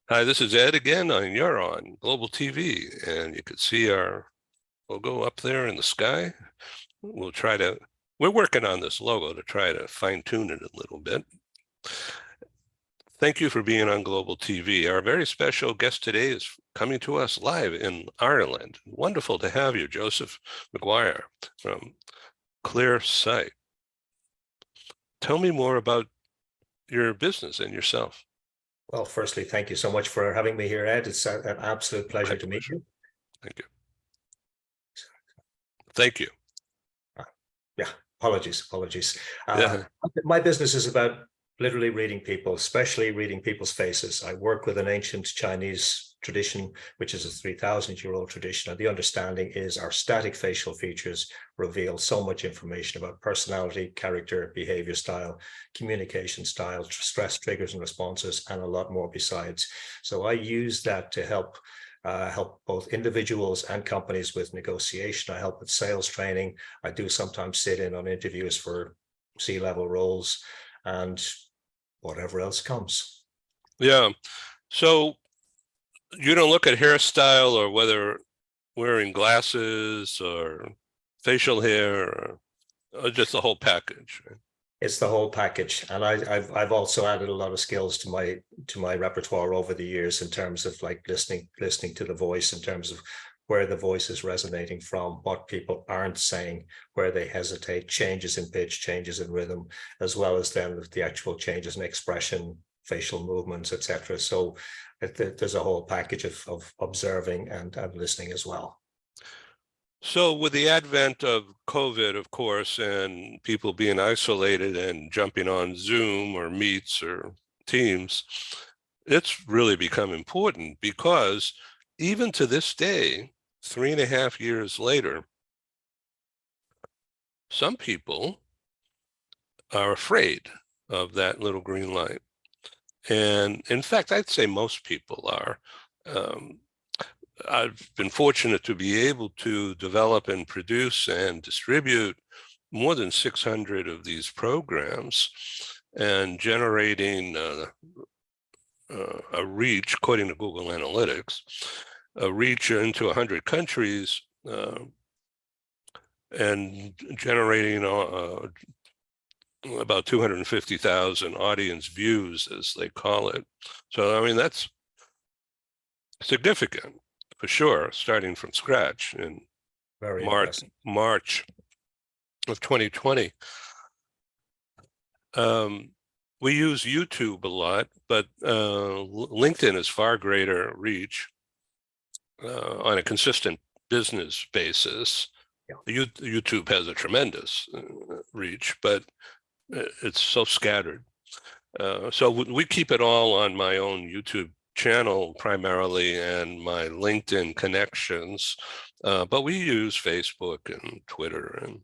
Hi, this is Ed again, and you're on Global TV, and you can see our logo up there in the sky. We're working on this logo to try to fine tune it a little bit. Thank you for being on Global TV. Our very special guest today is coming to us live in Ireland. Wonderful to have you, Joseph McGUIRE from Clearsight. Tell me more about your business and yourself. Well, firstly, thank you so much for having me here, Ed. It's an absolute pleasure to meet you. Thank you. Thank you. Yeah, apologies. Yeah. My business is about literally reading people, especially reading people's faces. I work with an ancient Chinese tradition, which is a 3,000-year-old tradition. And the understanding is our static facial features reveal so much information about personality, character, behavior style, communication style, stress triggers and responses, and a lot more besides. So I use that to help both individuals and companies with negotiation. I help with sales training. I do sometimes sit in on interviews for C-level roles and whatever else comes. Yeah. So you don't look at hairstyle or whether wearing glasses or facial hair or just the whole package, right? It's the whole package, and I've also added a lot of skills to my repertoire over the years in terms of like listening to the voice, in terms of where the voice is resonating from, what people aren't saying, where they hesitate, changes in pitch, changes in rhythm, as well as then the actual changes in expression, facial movements, etc. So there's a whole package of observing and listening as well. So with the advent of COVID, of course, and people being isolated and jumping on Zoom or Meets or Teams, it's really become important because even to this day, 3.5 years later, some people are afraid of that little green light. And in fact, I'd say most people are. I've been fortunate to be able to develop and produce and distribute more than 600 of these programs and generating a reach, according to Google Analytics, a reach into 100 countries and generating about 250,000 audience views, as they call it. So, I mean, that's significant for sure, starting from scratch in March of 2020. We use YouTube a lot, but LinkedIn has far greater reach on a consistent business basis. Yeah. YouTube has a tremendous reach, but it's so scattered. So we keep it all on my own YouTube channel primarily and my LinkedIn connections, but we use Facebook and Twitter and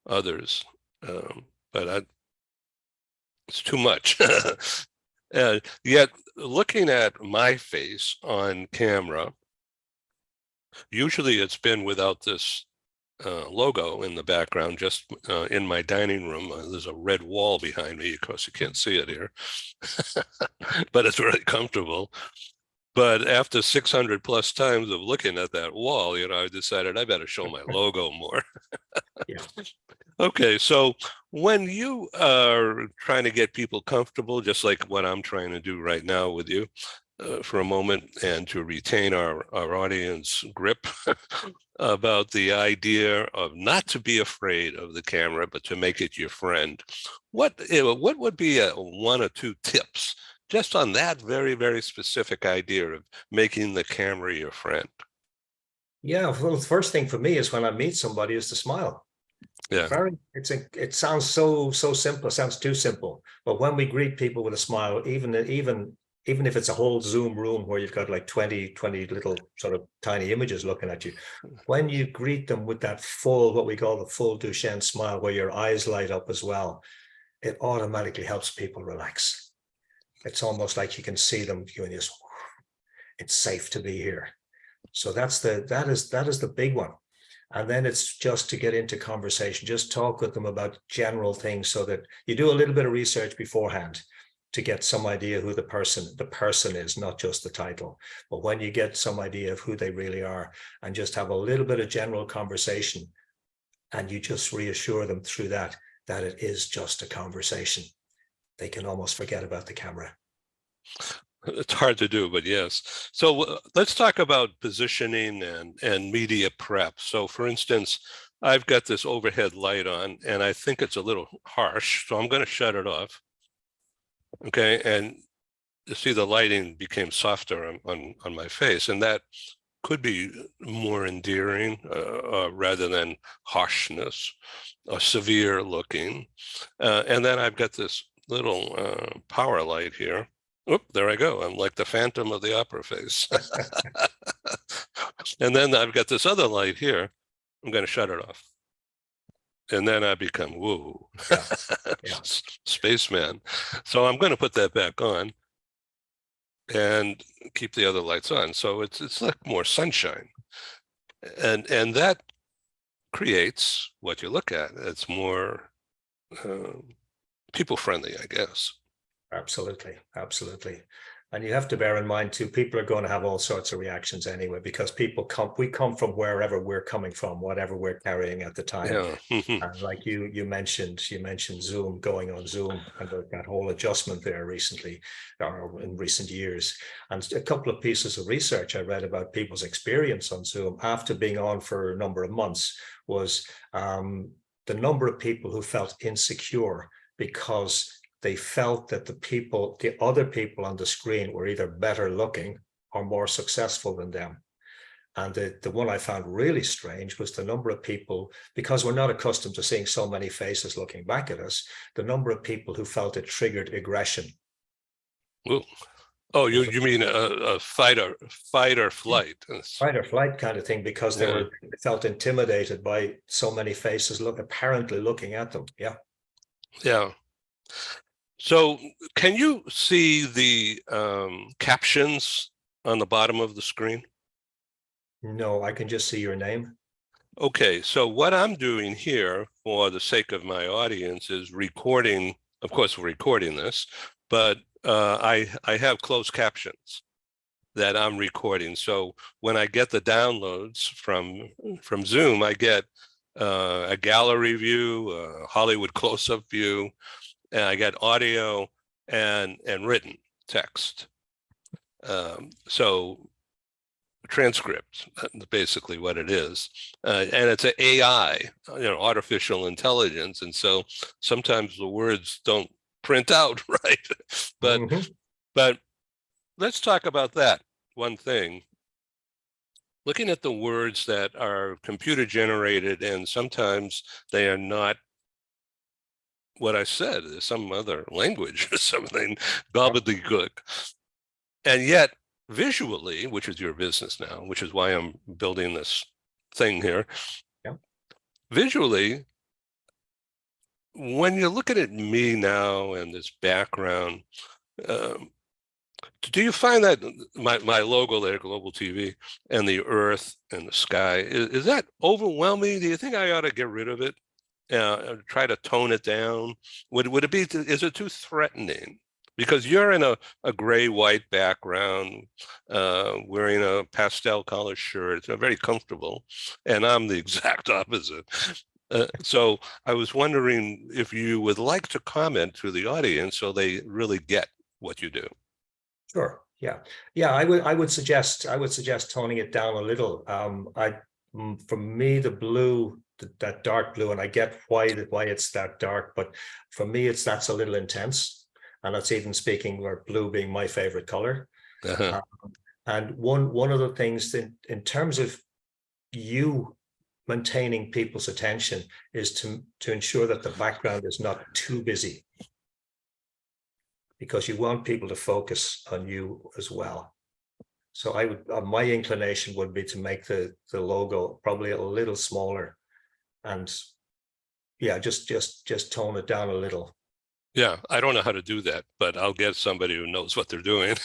others, but it's too much. Yet looking at my face on camera, usually it's been without this logo in the background, just in my dining room. There's a red wall behind me. Of course, you can't see it here, but it's really comfortable. But after 600 plus times of looking at that wall, I decided I better show my logo more. Yeah. Okay, so when you are trying to get people comfortable, just like what I'm trying to do right now with you, for a moment, and to retain our audience grip about the idea of not to be afraid of the camera, but to make it your friend. What would be one or two tips just on that very, very specific idea of making the camera your friend? Yeah, well, the first thing for me is when I meet somebody is to smile. Yeah. It sounds so simple, it sounds too simple. But when we greet people with a smile, even if it's a whole Zoom room where you've got like 20 little sort of tiny images looking at you, when you greet them with that full, what we call the full Duchenne smile, where your eyes light up as well, it automatically helps people relax. It's almost like you can see them doing this. It's safe to be here. So that is the big one. And then it's just to get into conversation, just talk with them about general things so that you do a little bit of research beforehand. to get some idea who the person is, not just the title. But when you get some idea of who they really are and just have a little bit of general conversation, and you just reassure them through that it is just a conversation, they can almost forget about the camera. It's hard to do, but yes. So let's talk about positioning and media prep. So for instance, I've got this overhead light on and I think it's a little harsh, so I'm going to shut it off. Okay, and you see the lighting became softer on my face, and that could be more endearing rather than harshness or severe looking. And then I've got this little power light here. Oop, there I go. I'm like the Phantom of the Opera face. And then I've got this other light here. I'm going to shut it off. And then I become, whoa, Yeah. spaceman. So I'm going to put that back on and keep the other lights on. So it's like more sunshine. And that creates what you look at. It's more people friendly, I guess. Absolutely. Absolutely. And you have to bear in mind too, people are going to have all sorts of reactions anyway, because we come from wherever we're coming from, whatever we're carrying at the time. Yeah. And like you mentioned Zoom, going on Zoom, and that whole adjustment there recently, or in recent years. And a couple of pieces of research I read about people's experience on Zoom after being on for a number of months was the number of people who felt insecure because they felt that the other people on the screen were either better looking or more successful than them. And the one I found really strange was the number of people, because we're not accustomed to seeing so many faces looking back at us, the number of people who felt it triggered aggression. Ooh. Oh, you mean a fight or flight? Fight or flight kind of thing, because they felt intimidated by so many faces apparently looking at them. Yeah. Yeah. So can you see the captions on the bottom of the screen? No, I can just see your name. Okay, so what I'm doing here for the sake of my audience is recording, of course, we're recording this, but I have closed captions that I'm recording. So when I get the downloads from Zoom, I get a gallery view, a Hollywood close-up view, and I get audio and written text. So transcript, basically what it is. And it's an AI, artificial intelligence. And so sometimes the words don't print out right. But let's talk about that one thing. Looking at the words that are computer generated, and sometimes they are not what I said, there's some other language or something, gobbledygook. And yet visually, which is your business now, which is why I'm building this thing here. Yeah. Visually, when you're looking at me now and this background, do you find that my logo there, Global TV, and the earth and the sky, is that overwhelming? Do you think I ought to get rid of it? Try to tone it down? Would it be, is it too threatening? Because you're in a gray-white background, wearing a pastel color shirt, it's very comfortable, and I'm the exact opposite. So I was wondering if you would like to comment to the audience so they really get what you do. Sure. Yeah. I would suggest toning it down a little. For me, the blue, that dark blue, and I get why it's that dark, but for me, that's a little intense. And that's even speaking where blue being my favorite color. And one of the things that in terms of you maintaining people's attention is to ensure that the background is not too busy, because you want people to focus on you as well. So I would, my inclination would be to make the logo probably a little smaller, and yeah, just tone it down a little. Yeah, I don't know how to do that, but I'll get somebody who knows what they're doing.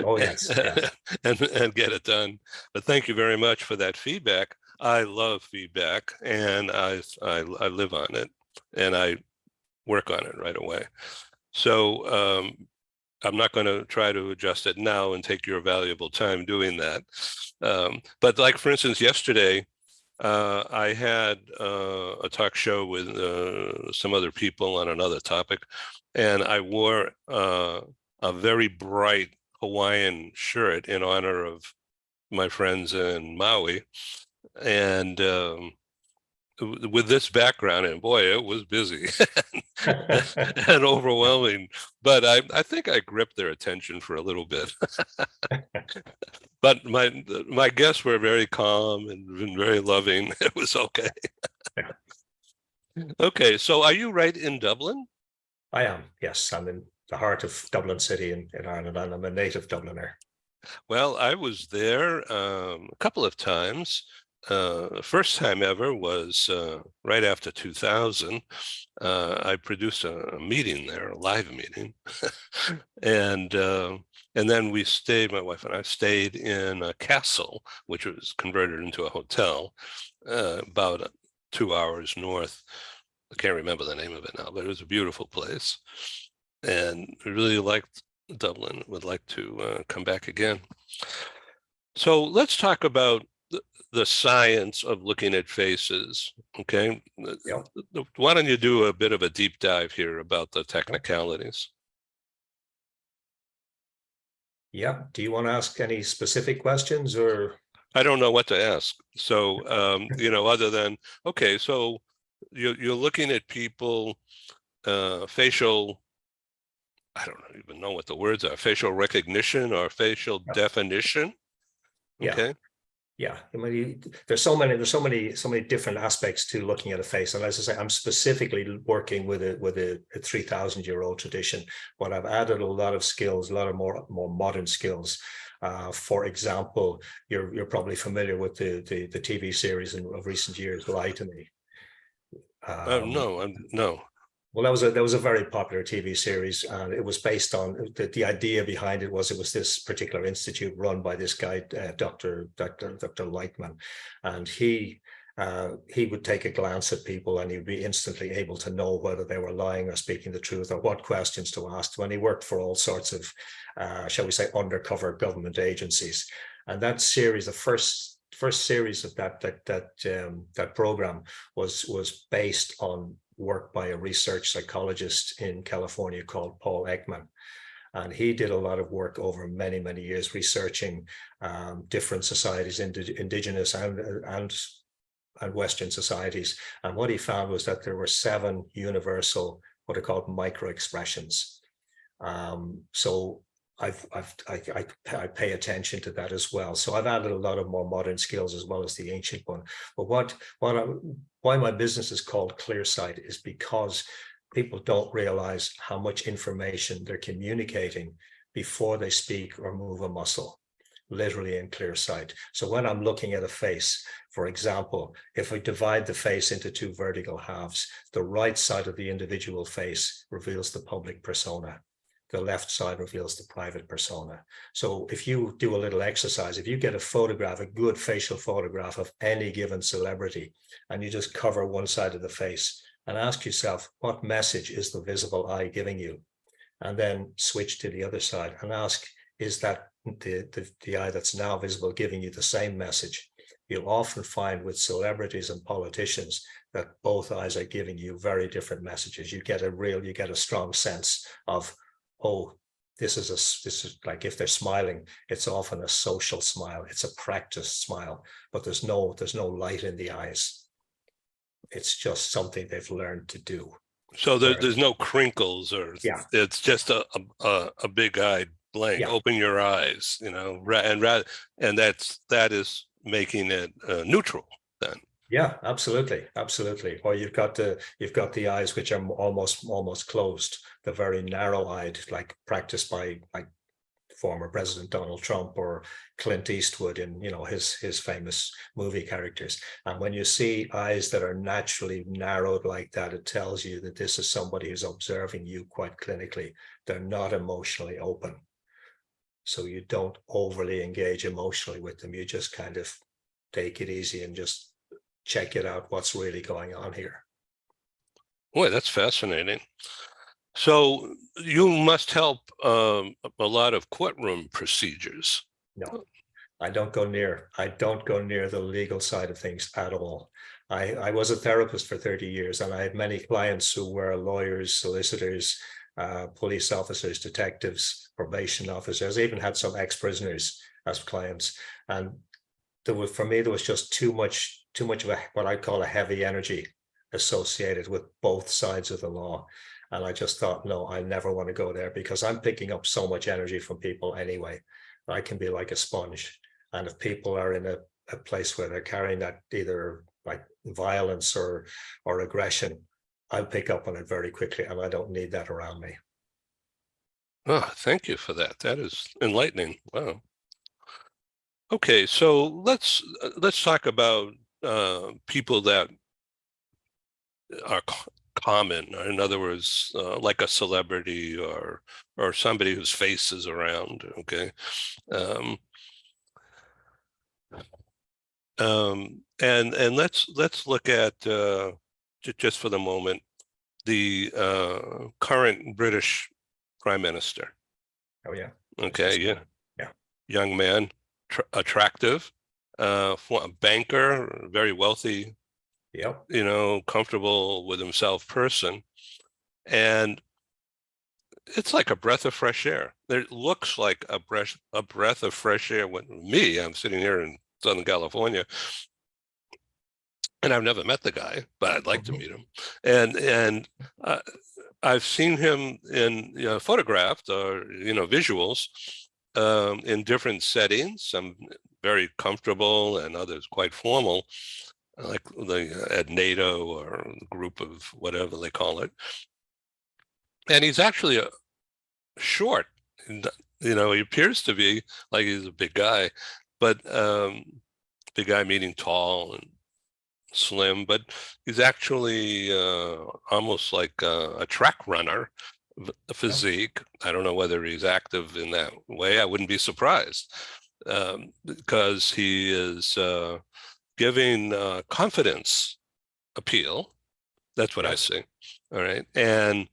Oh, yes. Yeah. and get it done. But thank you very much for that feedback. I love feedback, and I live on it, and I work on it right away. So I'm not going to try to adjust it now and take your valuable time doing that. But like, for instance, yesterday, I had a talk show with some other people on another topic, and I wore a very bright Hawaiian shirt in honor of my friends in Maui. And with this background, and boy, it was busy and overwhelming. But I think I gripped their attention for a little bit. But my guests were very calm and very loving. It was okay. Okay, so are you right in Dublin? I am, yes. I'm in the heart of Dublin City in Ireland, and I'm a native Dubliner. Well, I was there a couple of times. First time ever was right after 2000. I produced a meeting there, a live meeting, and then we stayed. My wife and I stayed in a castle, which was converted into a hotel, about 2 hours north. I can't remember the name of it now, but it was a beautiful place, and we really liked Dublin. Would like to come back again. So let's talk about the science of looking at faces. Okay. Yep. Why don't you do a bit of a deep dive here about the technicalities? Yeah. Do you want to ask any specific questions, or? I don't know what to ask. So, other than, okay, so you're looking at people, facial, I don't even know what the words are, facial recognition or facial definition. Okay. Yeah, I mean, there's so many different aspects to looking at a face. And as I say, I'm specifically working with a 3,000-year-old tradition, but I've added a lot of skills, a lot of more modern skills. For example, you're probably familiar with the TV series of recent years, Lie to Me. No. Well, that was a very popular TV series, and it was based on the idea behind it was this particular institute run by this guy, Dr. Lightman, and he would take a glance at people and he'd be instantly able to know whether they were lying or speaking the truth or what questions to ask. When he worked for all sorts of, shall we say, undercover government agencies, and that series, the first series of that program was based on work by a research psychologist in California called Paul Ekman. And he did a lot of work over many, many years researching different societies, indigenous and Western societies. And what he found was that there were 7 universal, what are called micro expressions. So I pay attention to that as well. So I've added a lot of more modern skills as well as the ancient one. But why my business is called Clearsight is because people don't realize how much information they're communicating before they speak or move a muscle, literally in clear sight. So when I'm looking at a face, for example, if we divide the face into 2 vertical halves, the right side of the individual face reveals the public persona. The left side reveals the private persona. So if you do a little exercise, if you get a good facial photograph of any given celebrity, and you just cover one side of the face and ask yourself, what message is the visible eye giving you? And then switch to the other side and ask, is that the eye that's now visible giving you the same message? You'll often find with celebrities and politicians that both eyes are giving you very different messages. You get a strong sense of, oh, this is like, if they're smiling, it's often a social smile. It's a practiced smile, but there's no light in the eyes. It's just something they've learned to do. So there's no crinkles, or it's just a big-eyed blank. Yeah. Open your eyes, and that is making it neutral then. Yeah, absolutely. Or you've got the eyes which are almost closed, the very narrow-eyed, like practiced by former President Donald Trump or Clint Eastwood in his famous movie characters. And when you see eyes that are naturally narrowed like that, it tells you that this is somebody who's observing you quite clinically. They're not emotionally open. So you don't overly engage emotionally with them. You just kind of take it easy and just check it out, what's really going on here. Boy, that's fascinating. So you must help a lot of courtroom procedures. No, I don't go near the legal side of things at all. I was a therapist for 30 years, and I had many clients who were lawyers, solicitors, police officers, detectives, probation officers. I even had some ex-prisoners as clients. And for me, there was just too much of what I call a heavy energy associated with both sides of the law. And I just thought, no, I never want to go there, because I'm picking up so much energy from people anyway. I can be like a sponge. And if people are in a place where they're carrying that, either like violence or aggression, I'll pick up on it very quickly, and I don't need that around me. Oh, thank you for that. That is enlightening. Wow. Okay, so let's talk about people that are common. In other words, like a celebrity or somebody whose face is around. Okay. And let's look at just for the moment the current British Prime Minister. Oh yeah. Okay. Yeah. Yeah. Young man, attractive, a banker, very wealthy. Yep. You know, comfortable with himself person, and it's like a breath of fresh air. It looks like a breath of fresh air with me. I'm sitting here in Southern California, and I've never met the guy, but I'd like to meet him. And I've seen him in photographed or visuals in different settings. Some very comfortable, and others quite formal, like at NATO or the group of whatever they call it. And he's actually short. He appears to be like he's a big guy, but big guy meaning tall and slim, but he's actually almost like a track runner physique. I don't know whether he's active in that way. I wouldn't be surprised, because he is giving confidence appeal. That's what I see. All right. And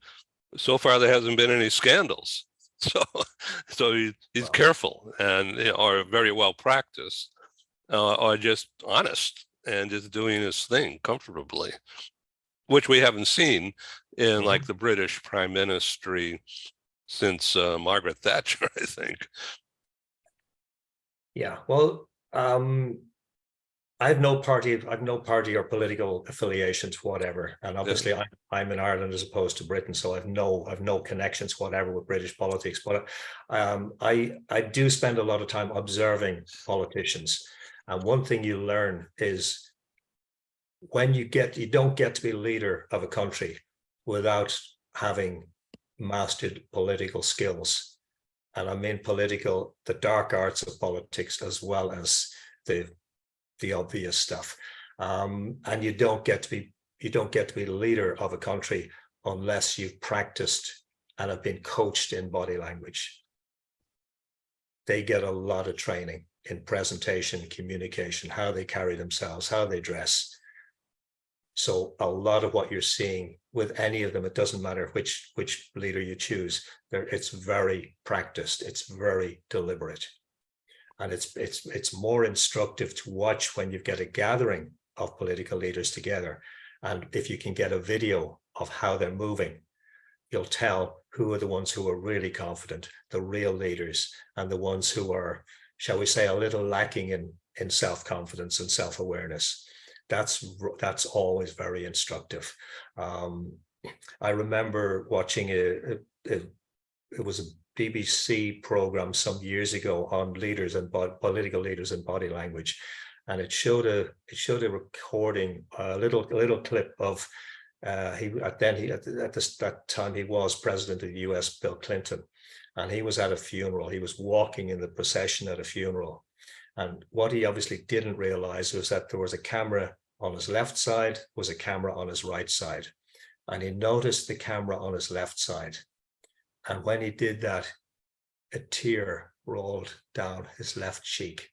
so far there hasn't been any scandals. So he's careful and are very well practiced, or just honest and just doing his thing comfortably, which we haven't seen in like the British prime ministry since Margaret Thatcher, I think. Yeah. Well, I have no party or political affiliations, whatever. And obviously I'm in Ireland as opposed to Britain, so I've no connections whatever with British politics. But I do spend a lot of time observing politicians. And one thing you learn is when you don't get to be leader of a country without having mastered political skills. And I mean the dark arts of politics, as well as the obvious stuff. And you don't get to be the leader of a country unless you've practiced and have been coached in body language. They get a lot of training in presentation, communication, how they carry themselves, how they dress. So a lot of what you're seeing with any of them, it doesn't matter which leader you choose, it's very practiced, it's very deliberate. And it's more instructive to watch when you get a gathering of political leaders together. And if you can get a video of how they're moving, you'll tell who are the ones who are really confident, the real leaders, and the ones who are, shall we say, a little lacking in self-confidence and self-awareness. That's always very instructive. I remember watching it was a BBC program some years ago on leaders and political leaders and body language, and it showed a recording, a little clip of at that time he was president of the US, Bill Clinton, and he was at a funeral. He was walking in the procession at a funeral, and what he obviously didn't realize was that there was a camera on his left side, was a camera on his right side, and he noticed the camera on his left side. And when he did that, a tear rolled down his left cheek.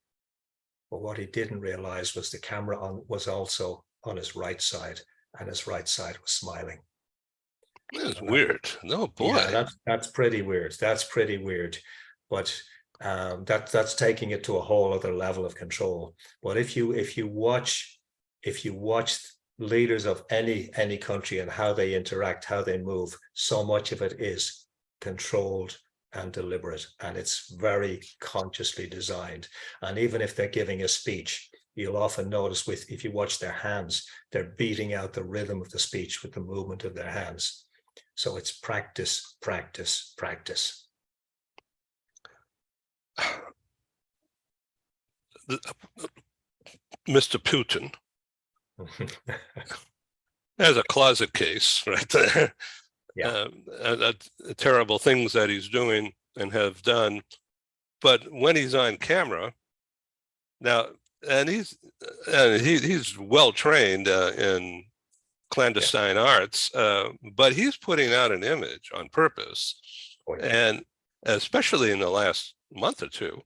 But what he didn't realize was the camera was also on his right side, and his right side was smiling. That's weird. Oh boy. Yeah, that's pretty weird. That's pretty weird. But that's taking it to a whole other level of control. But if you watch leaders of any country and how they interact, how they move, so much of it is controlled and deliberate, and it's very consciously designed. And even if they're giving a speech, you'll often notice if you watch their hands, they're beating out the rhythm of the speech with the movement of their hands. So it's practice, practice, practice. Mr. Putin has a closet case right there. Yeah. Terrible things that he's doing and have done. But when he's on camera now, and he's well trained in clandestine arts, but he's putting out an image on purpose. Oh, yeah. And especially in the last month or two,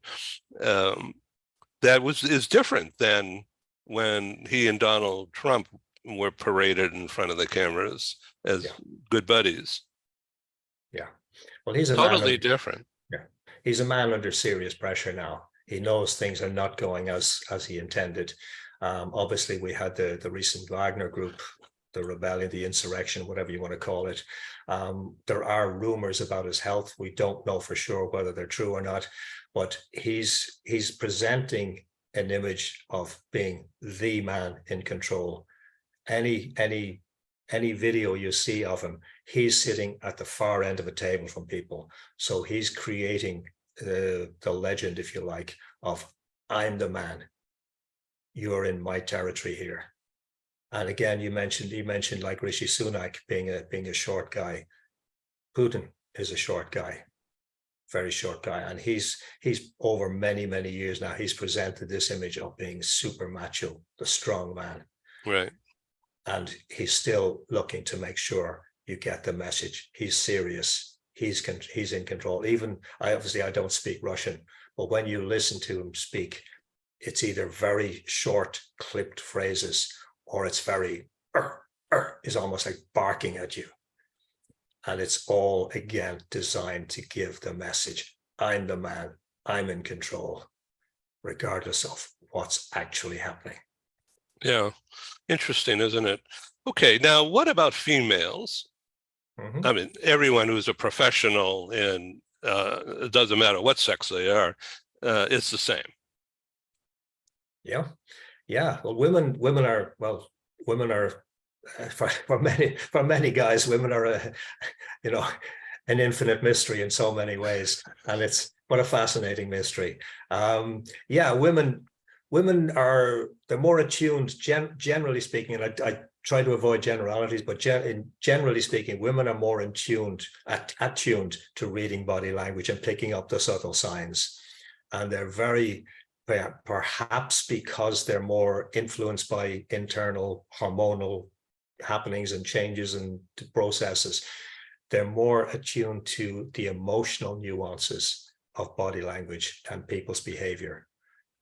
that is different than when he and Donald Trump were paraded in front of the cameras as good buddies. Yeah. Well, he's a totally different. Yeah. He's a man under serious pressure now. He knows things are not going as he intended. Obviously, we had the recent Wagner group, the rebellion, the insurrection, whatever you want to call it. There are rumors about his health. We don't know for sure whether they're true or not, but he's presenting an image of being the man in control. Any video you see of him, he's sitting at the far end of a table from people. So he's creating the legend, if you like, of I'm the man. You're in my territory here. And again, you mentioned like Rishi Sunak being a short guy. Putin is a short guy, very short guy, and he's over many years now. He's presented this image of being super macho, the strong man, right? And he's still looking to make sure you get the message. He's serious. He's in control. Even I don't speak Russian, but when you listen to him speak, it's either very short, clipped phrases, or it's very is almost like barking at you. And it's all, again, designed to give the message, I'm the man, I'm in control, regardless of what's actually happening. Yeah, interesting, isn't it? Okay, now what about females? Mm-hmm. I mean, everyone who's a professional in, it doesn't matter what sex they are, it's the same. Yeah. Well, women are for many guys, women are an infinite mystery in so many ways, and it's what a fascinating mystery. Women they're more attuned, generally speaking, and I try to avoid generalities, but generally speaking, women are more attuned to reading body language and picking up the subtle signs, and they're very, perhaps because they're more influenced by internal hormonal happenings and changes and processes, they're more attuned to the emotional nuances of body language and people's behavior.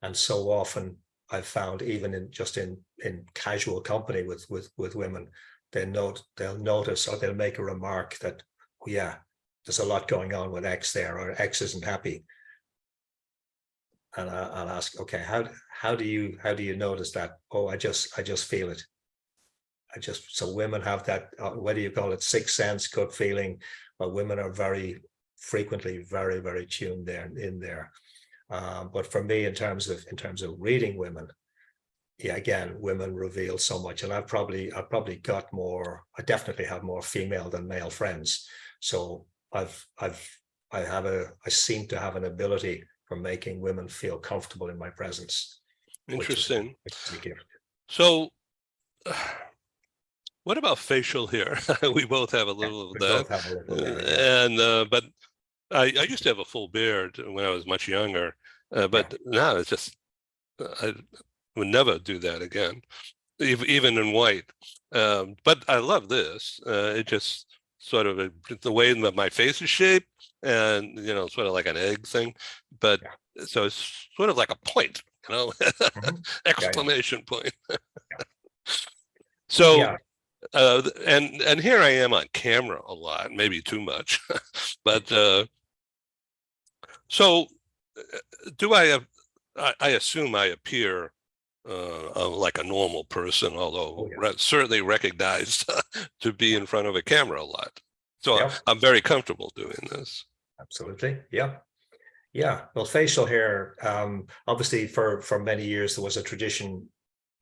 And so often I've found, even in casual company with women, they'll notice, or they'll make a remark that, oh, yeah, there's a lot going on with X there, or X isn't happy. And I'll ask, okay, how do you notice that? Oh, I just feel it. So women have that, whether you call it sixth sense, gut feeling, but women are very frequently very tuned in there. But for me, in terms of reading women, yeah, again, women reveal so much, and I've probably got more. I definitely have more female than male friends. So I seem to have an ability for making women feel comfortable in my presence. Interesting. So, what about facial hair? We both have a little of that. Both have a little there, and but I used to have a full beard when I was much younger, but now it's just I would never do that again, even in white. But I love this. It just sort of the way that my face is shaped, and sort of like an egg thing. But so it's sort of like a point, mm-hmm. exclamation point. So And here I am on camera a lot, maybe too much, but so do I have? I assume I appear like a normal person, although certainly recognized to be in front of a camera a lot. So I'm very comfortable doing this. Absolutely, yeah. Yeah, well, facial hair, obviously for many years there was a tradition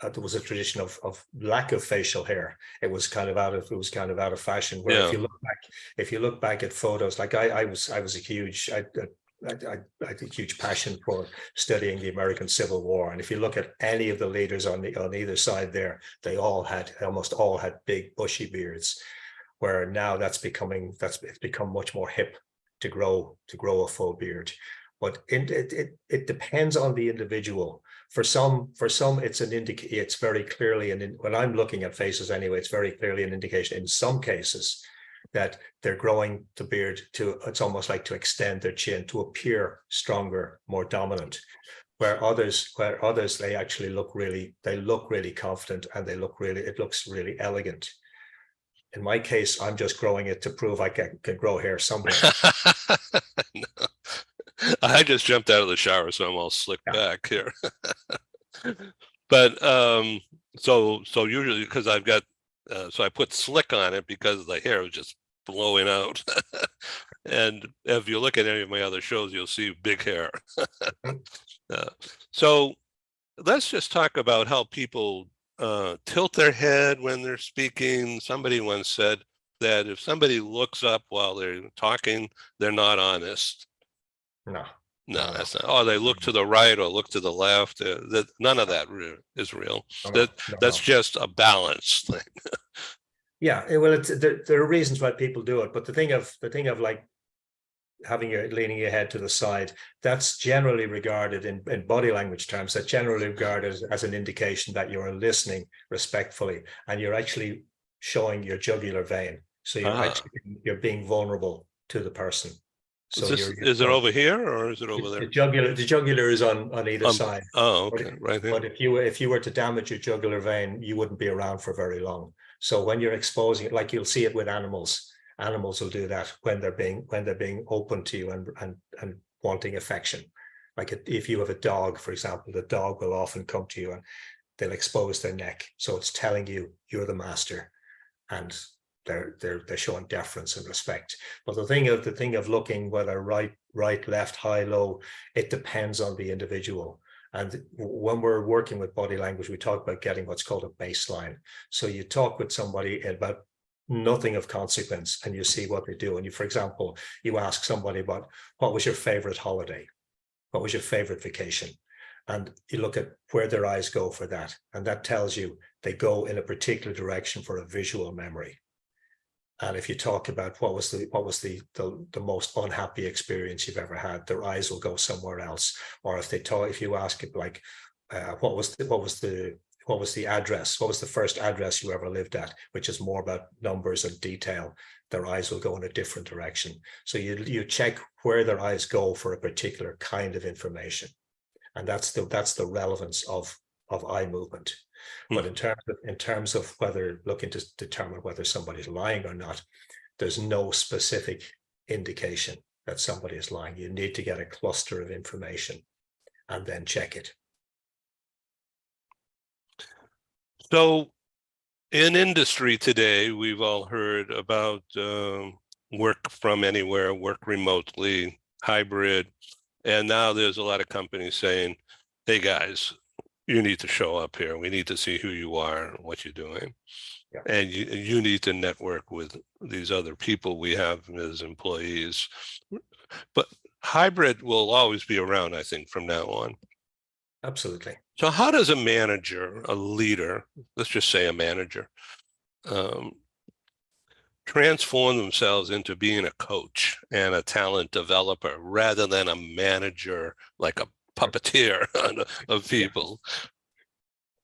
of lack of facial hair. It was kind of out of fashion. Where if you look back at photos, like I was a huge I had a huge passion for studying the American Civil War, and if you look at any of the leaders on either side there, they almost all had big bushy beards. Where now it's become much more hip to grow a full beard. But it depends on the individual. For some, it's very clearly, and when I'm looking at faces anyway, it's very clearly an indication in some cases that they're growing the beard it's almost like to extend their chin, to appear stronger, more dominant. Where others, they actually look really confident, and it looks really elegant. In my case, I'm just growing it to prove I can grow hair somewhere. No. I just jumped out of the shower, so I'm all slicked back here. But so usually, because I've got so I put slick on it because the hair was just blowing out. And if you look at any of my other shows, you'll see big hair. So let's just talk about how people tilt their head when they're speaking. Somebody once said that if somebody looks up while they're talking, they're not honest. No, that's not. Oh, they look to the right or look to the left. None of that is real. That's just a balance thing. Yeah, well, there are reasons why people do it, but the thing of like leaning your head to the side, that's generally regarded in body language terms. That's generally regarded as an indication that you're listening respectfully, and you're actually showing your jugular vein. So you're being vulnerable to the person. So is it over here or is it over there? The jugular is on either side. Oh, okay, right there. But if you were to damage your jugular vein, you wouldn't be around for very long. So when you're exposing it, like you'll see it with animals will do that when they're being open to you and wanting affection. Like if you have a dog, for example, the dog will often come to you and they'll expose their neck. So it's telling you you're the master, and they're showing deference and respect. But the thing of looking, whether right, left, high, low, it depends on the individual. And when we're working with body language, we talk about getting what's called a baseline. So you talk with somebody about nothing of consequence, and you see what they do. And for example, you ask somebody about what was your favorite holiday, what was your favorite vacation, and you look at where their eyes go for that, and that tells you they go in a particular direction for a visual memory. And if you talk about what was the most unhappy experience you've ever had, their eyes will go somewhere else. Or if you ask it like, what was the address? What was the first address you ever lived at? Which is more about numbers and detail. Their eyes will go in a different direction. So you check where their eyes go for a particular kind of information, and that's the relevance of eye movement. But in terms of whether looking to determine whether somebody's lying or not, there's no specific indication that somebody is lying. You need to get a cluster of information and then check it. So in industry today, we've all heard about work from anywhere, work remotely, hybrid. And now there's a lot of companies saying, hey guys, you need to show up here. We need to see who you are and what you're doing. Yeah. And you need to network with these other people we have as employees. But hybrid will always be around, I think, from now on. Absolutely. So how does a manager, a leader, let's just say a manager, transform themselves into being a coach and a talent developer rather than a manager, like a puppeteer of people?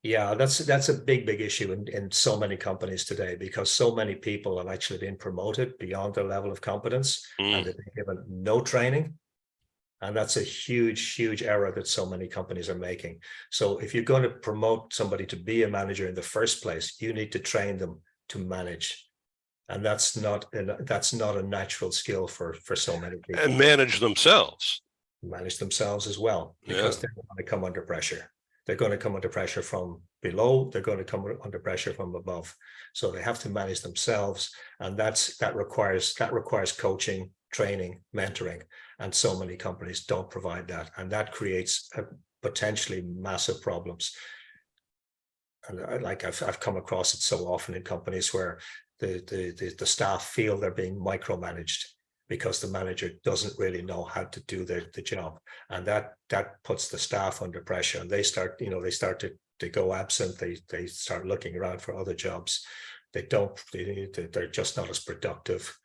Yeah, that's a big issue in so many companies today, because so many people have actually been promoted beyond their level of competence and they've been given no training. And that's a huge error that so many companies are making. So if you're going to promote somebody to be a manager in the first place, you need to train them to manage. And that's not a natural skill for so many people. And manage themselves. Manage themselves as well, because they're going to come under pressure. They're going to come under pressure from below. They're going to come under pressure from above. So they have to manage themselves, and that requires coaching, training, mentoring, and so many companies don't provide that, and that creates potentially massive problems. And like I've come across it so often in companies where the staff feel they're being micromanaged because the manager doesn't really know how to do the job, and that puts the staff under pressure, and they start to go absent. They start looking around for other jobs. They're just not as productive.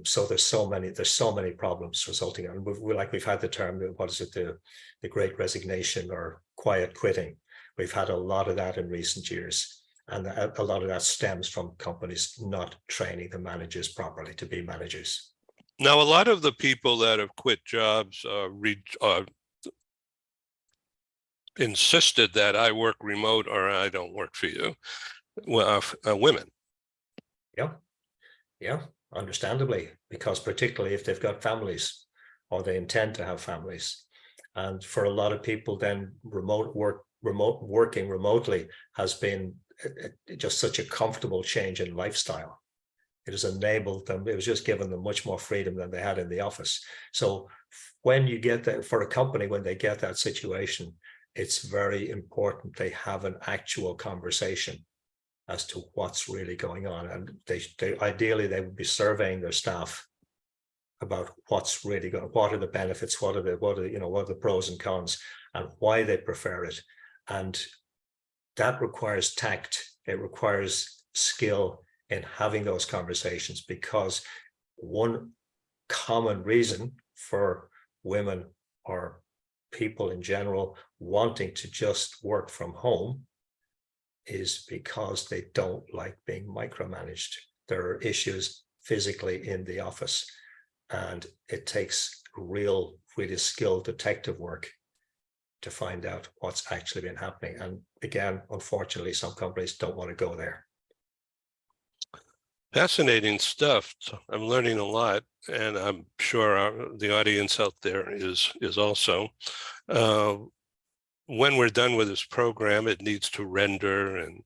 So there's so many problems resulting, and we've had the term, what is it, the great resignation or quiet quitting. We've had a lot of that in recent years, and a lot of that stems from companies not training the managers properly to be managers. Now, a lot of the people that have quit jobs insisted that I work remote or I don't work for you. Well, women. Yeah, understandably, because particularly if they've got families or they intend to have families. And for a lot of people, then working remotely has been just such a comfortable change in lifestyle. It has enabled them, it was just given them much more freedom than they had in the office. So when you get that, for a company, when they get that situation, it's very important they have an actual conversation as to what's really going on. And they ideally, they would be surveying their staff about what's really going, what are the benefits, what are the pros and cons, and why they prefer it. And that requires tact. It requires skill in having those conversations, because one common reason for women or people in general wanting to just work from home is because they don't like being micromanaged. There are issues physically in the office, and it takes really skilled detective work to find out what's actually been happening. And again, unfortunately, some companies don't want to go there. Fascinating stuff. I'm learning a lot, and I'm sure the audience out there is also. When we're done with this program, it needs to render, and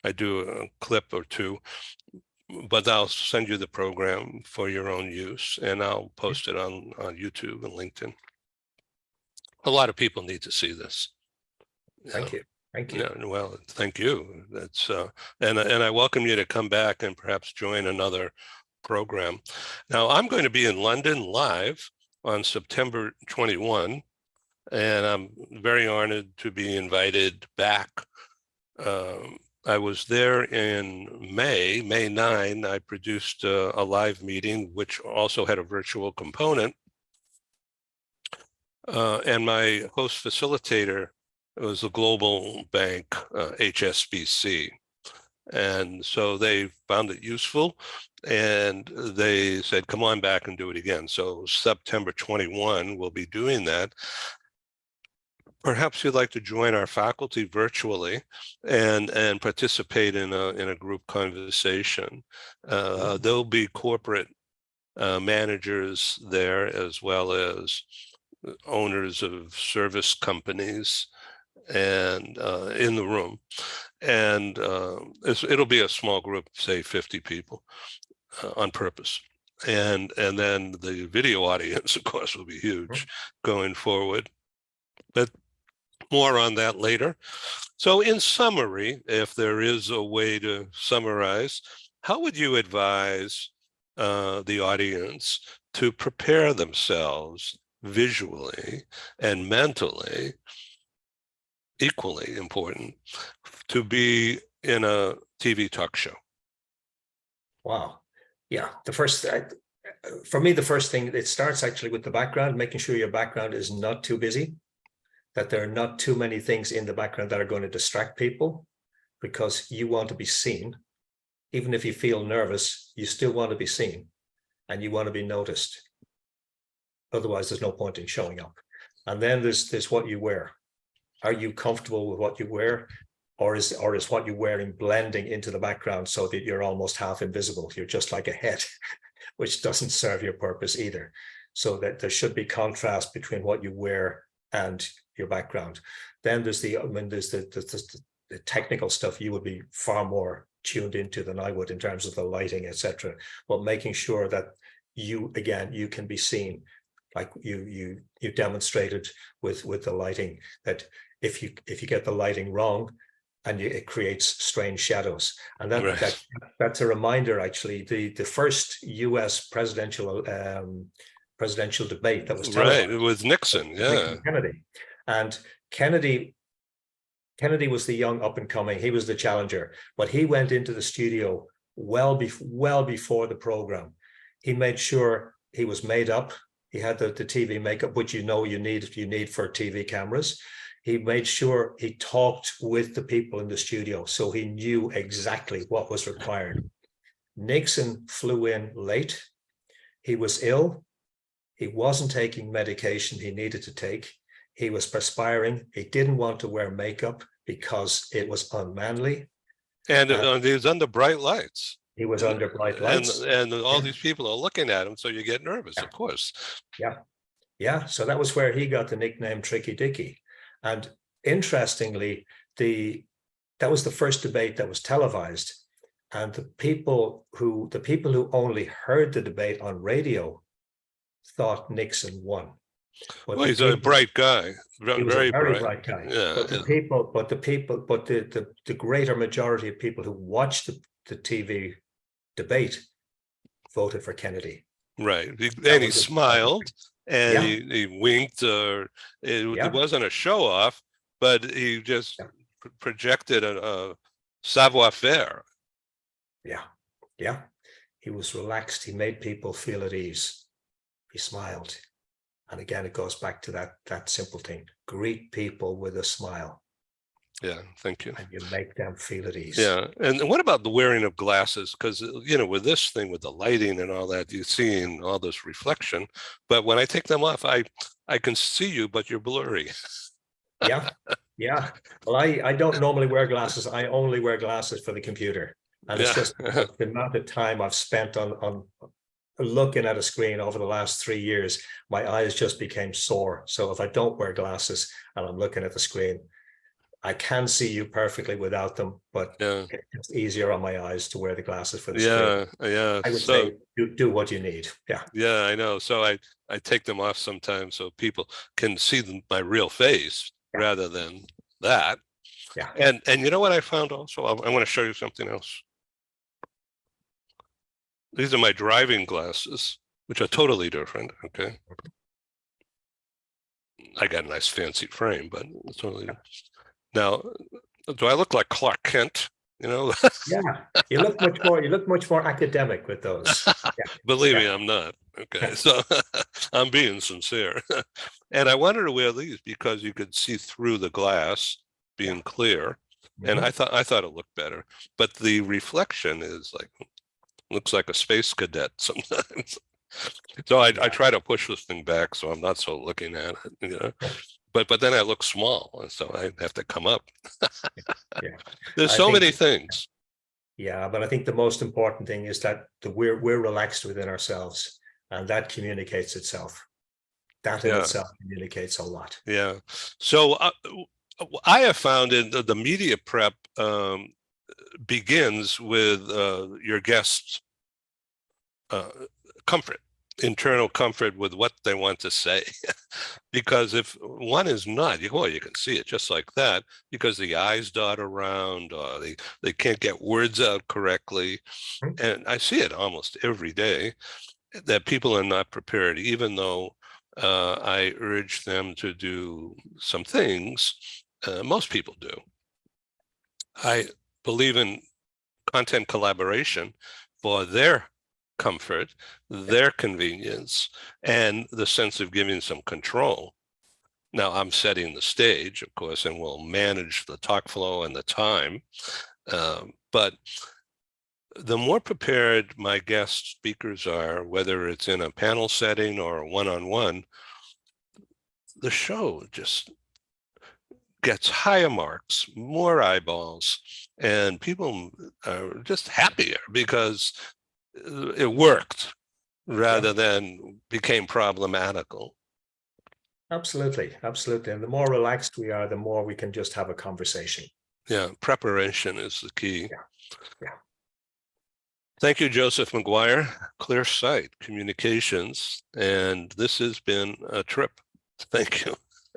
I do a clip or two, but I'll send you the program for your own use, and I'll post it on YouTube and LinkedIn. A lot of people need to see this. Thank you. Thank you. Yeah, well, thank you. That's and I welcome you to come back and perhaps join another program. Now, I'm going to be in London live on September 21, and I'm very honored to be invited back. I was there in May 9. I produced a live meeting, which also had a virtual component. And my host facilitator was the global bank, HSBC. And so they found it useful, and they said, come on back and do it again. So September 21, we'll be doing that. Perhaps you'd like to join our faculty virtually and participate in a group conversation. There'll be corporate managers there, as well as owners of service companies, and in the room. And it'll be a small group, say 50 people, on purpose. And then the video audience, of course, will be huge going forward. But more on that later. So in summary, if there is a way to summarize, how would you advise the audience to prepare themselves visually and mentally, equally important, to be in a TV talk show? Wow. Yeah. For me, the first thing, it starts actually with the background, making sure your background is not too busy, that there are not too many things in the background that are going to distract people, because you want to be seen. Even if you feel nervous, you still want to be seen, and you want to be noticed. Otherwise, there's no point in showing up. And then there's what you wear. Are you comfortable with what you wear? or is what you're wearing blending into the background so that you're almost half invisible? You're just like a head, which doesn't serve your purpose either. So that there should be contrast between what you wear and your background. Then there's the technical stuff you would be far more tuned into than I would in terms of the lighting, etc. But making sure that you can be seen, like you demonstrated with the lighting, that if you get the lighting wrong, and it creates strange shadows. And that's a reminder, actually, the first US presidential debate that was televised, right, with Nixon, yeah. Kennedy. And Kennedy was the young up and coming. He was the challenger, but he went into the studio well before the program. He made sure he was made up. He had the TV makeup, which you need for TV cameras. He made sure he talked with the people in the studio, so he knew exactly what was required. Nixon flew in late. He was ill. He wasn't taking medication he needed to take. He was perspiring. He didn't want to wear makeup because it was unmanly. And he was under bright lights. He was under bright lights. And all these people are looking at him, so you get nervous, of course. Yeah. So that was where he got the nickname Tricky Dicky. And interestingly, that was the first debate that was televised. And the people who only heard the debate on radio thought Nixon won. Well, he's a bright guy, very bright guy. Yeah, but the greater majority of people who watched the TV debate voted for Kennedy. Right, and he smiled and he winked. It wasn't a show off, but he just projected a savoir-faire. Yeah. He was relaxed. He made people feel at ease. He smiled. And again, it goes back to that simple thing. Greet people with a smile. Yeah, thank you. And you make them feel at ease. Yeah, and what about the wearing of glasses? Because, with this thing, with the lighting and all that, you're seeing all this reflection. But when I take them off, I can see you, but you're blurry. Yeah. Well, I don't normally wear glasses. I only wear glasses for the computer. And it's just the amount of time I've spent on looking at a screen over the last 3 years, my eyes just became sore. So if I don't wear glasses and I'm looking at the screen, I can see you perfectly without them, but it's easier on my eyes to wear the glasses for the screen. Yeah. I would say do what you need. Yeah, I know. So I take them off sometimes so people can see my real face rather than that. Yeah. And you know what I found also? I want to show you something else. These are my driving glasses, which are totally different. Okay. I got a nice fancy frame, but it's totally different. Now, do I look like Clark Kent? Yeah, you look much more academic with those. Believe me, I'm not. Okay, so I'm being sincere. And I wanted to wear these because you could see through the glass being clear, and I thought it looked better. But the reflection is looks like a space cadet sometimes. So I try to push this thing back so I'm not so looking at it. But then I look small, and so I have to come up. There's so many things. Yeah, but I think the most important thing is that we're relaxed within ourselves, and that communicates itself. That in itself communicates a lot. Yeah. So I have found in the media prep begins with your guests' comfort. Internal comfort with what they want to say. Because if one is not, you can see it just like that, because the eyes dot around, or they can't get words out correctly. And I see it almost every day, that people are not prepared, even though I urge them to do some things. Most people do. I believe in content collaboration for their comfort, their convenience, and the sense of giving some control. Now, I'm setting the stage, of course, and we'll manage the talk flow and the time. But the more prepared my guest speakers are, whether it's in a panel setting or one-on-one, the show just gets higher marks, more eyeballs, and people are just happier because it worked rather than became problematical. Absolutely, absolutely. And the more relaxed we are, the more we can just have a conversation. Yeah, preparation is the key. Yeah. Thank you, Joseph McGUIRE, Clearsight Communications, and this has been a trip. Thank you.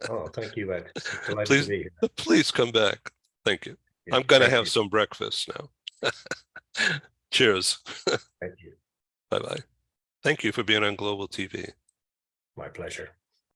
Oh, thank you, Ed. Delighted Please, to be here. please come back. Thank you. Yeah, I'm going to thank have you. some breakfast now. Cheers. Thank you. Bye-bye. Thank you for being on Global TV. My pleasure.